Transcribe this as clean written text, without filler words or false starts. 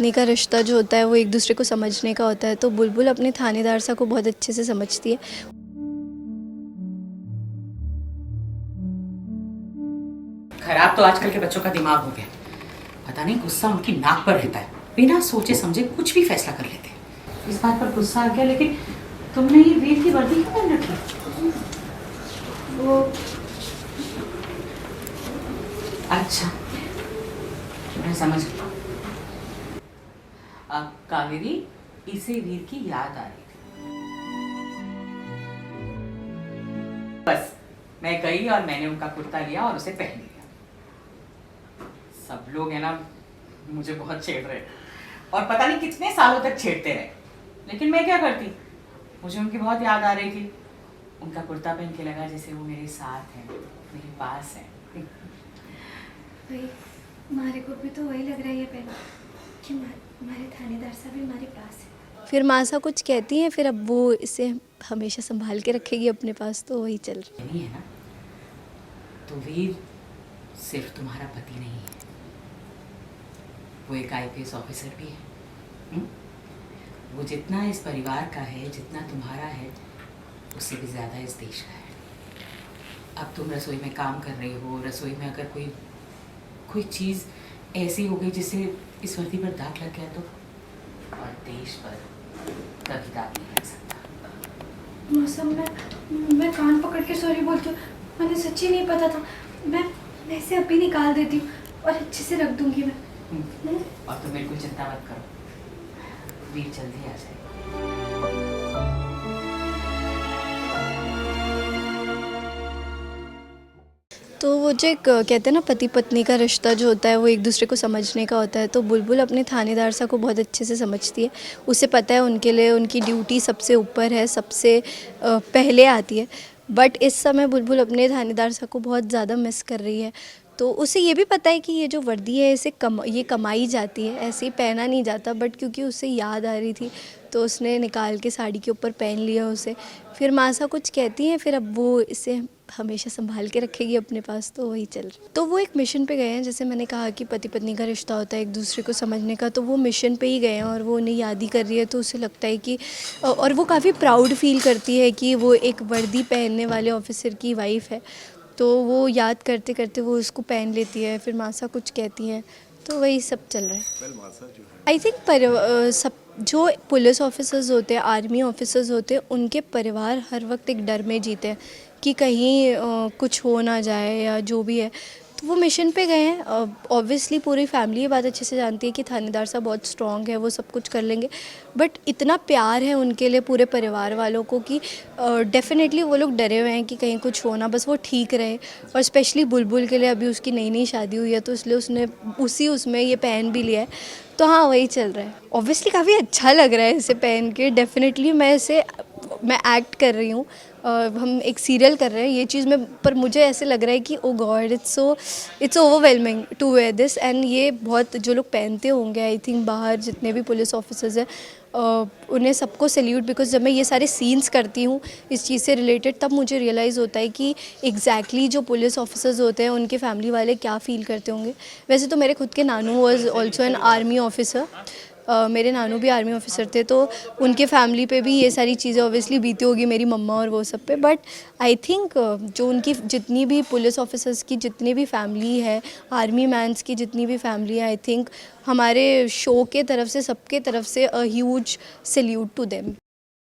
पत्नी का रिश्ता जो होता है वो एक दूसरे को समझने का होता है। तो बुलबुल अपने थानेदार सा को बहुत अच्छे से समझती है। खराब तो आजकल के बच्चों का दिमाग हो गया। पता नहीं गुस्सा उनकी नाक पर रहता है, बिना सोचे समझे कुछ भी फैसला कर लेते हैं। इस बात पर गुस्सा आ गया, लेकिन तुमने ये वीर की वर्दी क्यों पहन रखी? वो अच्छा, मैं समझ गई। अब कावेरी, इसे वीर की याद आ रही थी। बस मैं गई और मैंने उनका कुर्ता लिया और उसे पहन लिया। सब लोग है ना, मुझे बहुत छेड़ रहे और पता नहीं कितने सालों तक छेड़ते रहे, लेकिन मैं क्या करती। मुझे उनकी बहुत याद आ रही थी। उनका कुर्ता पहन के लगा जैसे वो मेरे साथ हैं, मेरे पास हैं। भाई हमारे को भी तो वही लग रहा है ये पहले कि हमारे थानेदार साहब भी हमारे पास है। फिर मासा कुछ कहती हैं, फिर अब वो इसे हमेशा संभाल के रखेगी अपने पास, तो वही चल रहा नहीं है ना, तो वीर सिर्फ तुम्हारा पति नहीं है, वो एक IPS ऑफिसर भी है। वो जितना इस परिवार का है, जितना तुम्हारा है, उससे भी ज़्यादा इस देश का है। अब तुम रसोई में काम कर रहे हो, रसोई में अगर कोई चीज़ ऐसी हो गई जिससे इस वर्दी पर दाग लग गया तो, और देश पर कभी दाग नहीं लग सकता। मौसम मैं कान पकड़ के सॉरी बोलती हूँ, मैंने सच्ची नहीं पता था। मैं इसे अभी निकाल देती हूँ और अच्छे से रख दूंगी मैं। और तुम बिल्कुल चिंता मत करो, वीर जल्दी आ जाए। तो वो जो एक कहते हैं ना, पति पत्नी का रिश्ता जो होता है वो एक दूसरे को समझने का होता है। तो बुलबुल अपने थानेदार सा को बहुत अच्छे से समझती है। उसे पता है उनके लिए उनकी ड्यूटी सबसे ऊपर है, सबसे पहले आती है। बट इस समय बुलबुल अपने थानेदार सा को बहुत ज़्यादा मिस कर रही है। तो उसे ये भी पता है कि ये जो वर्दी है ये कमाई जाती है, ऐसे ही पहना नहीं जाता। बट क्योंकि उसे याद आ रही थी तो उसने निकाल के साड़ी के ऊपर पहन लिया उसे। फिर मासा कुछ कहती हैं, फिर अब वो इसे हमेशा संभाल के रखेगी अपने पास, तो वही चल रहा है। तो वो एक मिशन पे गए हैं, जैसे मैंने कहा कि पति पत्नी का रिश्ता होता है एक दूसरे को समझने का। तो वो मिशन पे ही गए हैं और वो उन्हें याद ही कर रही है। तो उसे लगता है कि, और वो काफ़ी प्राउड फील करती है कि वो एक वर्दी पहनने वाले ऑफिसर की वाइफ है। तो वो याद करते करते वो उसको पहन लेती है। फिर मासा कुछ कहती हैं, तो वही सब चल रहा है। आई थिंक सब जो पुलिस ऑफिसर्स होते हैं, आर्मी ऑफिसर्स होते हैं, उनके परिवार हर वक्त एक डर में जीते हैं कि कहीं कुछ हो ना जाए या जो भी है। तो वो मिशन पे गए हैं। ऑब्वियसली पूरी फैमिली ये बात अच्छे से जानती है कि थानेदार साहब बहुत स्ट्रॉन्ग है, वो सब कुछ कर लेंगे। बट इतना प्यार है उनके लिए पूरे परिवार वालों को कि डेफिनेटली वो लोग डरे हुए हैं कि कहीं कुछ हो ना, बस वो ठीक रहे। और स्पेशली बुलबुल के लिए अभी उसकी नई नई शादी हुई है, तो इसलिए उसने उसमें ये पहन भी लिया है। तो हाँ, वही चल रहा है। ऑब्वियसली काफ़ी अच्छा लग रहा है इसे पहन के। डेफिनेटली मैं एक्ट कर रही हूँ, हम एक सीरियल कर रहे हैं ये चीज़ में, पर मुझे ऐसे लग रहा है कि oh God, it's overwhelming to wear this. And ये बहुत जो लोग पहनते होंगे, आई थिंक बाहर जितने भी पुलिस ऑफिसर्स हैं, उन्हें सबको सैल्यूट। बिकॉज जब मैं ये सारे सीन्स करती हूँ इस चीज़ से रिलेटेड, तब मुझे रियलाइज़ होता है कि एग्जैक्टली जो पुलिस ऑफिसर्स होते हैं उनके फैमिली वाले क्या फ़ील करते होंगे। वैसे तो मेरे खुद के नानू was also an army officer. मेरे नानू भी आर्मी ऑफिसर थे, तो उनके फैमिली पे भी ये सारी चीज़ें ऑब्वियसली बीती होगी, मेरी मम्मा और वो सब पे। बट आई थिंक जो उनकी जितनी भी पुलिस ऑफिसर्स की जितनी भी फैमिली है, आर्मी मैन्स की जितनी भी फैमिली है, आई थिंक हमारे शो के तरफ से सबके तरफ से a huge salute to them.